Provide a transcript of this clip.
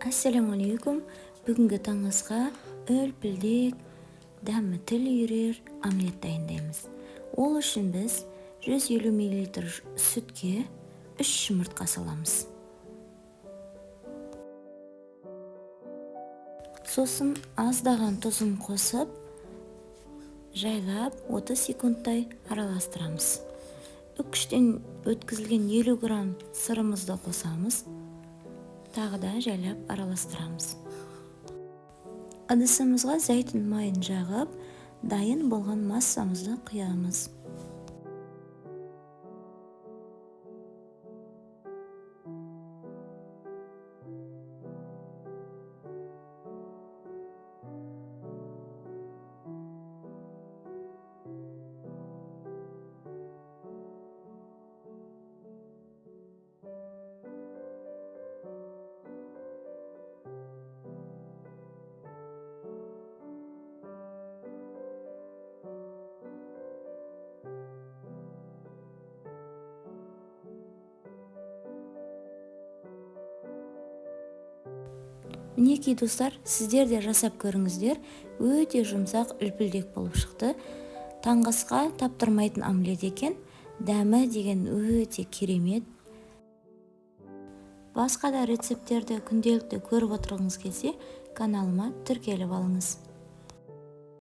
Assalamu alaikum. Бүгінгі таңызға өлпілдек, дәмі тіл үйрер омлет дайындаймыз. Ол үшін біз 150 мл сүтке 3 жұмыртқа саламыз. Сосын аздаған тұзын қосып, жайлап 30 секундтай араластырамыз. Үкіштен өткізілген 50 грамм сырымызды қосамыз. Тағы да жайлап араластырамыз. Ыдысымызға зәйтүн майын жағып, дайын болған массамызды құямыз. Мінекей достар, сіздер де жасап көріңіздер. Өте жұмсақ, үлпілдек болып шықты. Таңғысқа таптырмайтын омлет екен. Дәмі деген өте керемет. Басқа да рецепттерді күнделікті көріп отырғыңыз келсе, каналыма тіркеліп алыңыз.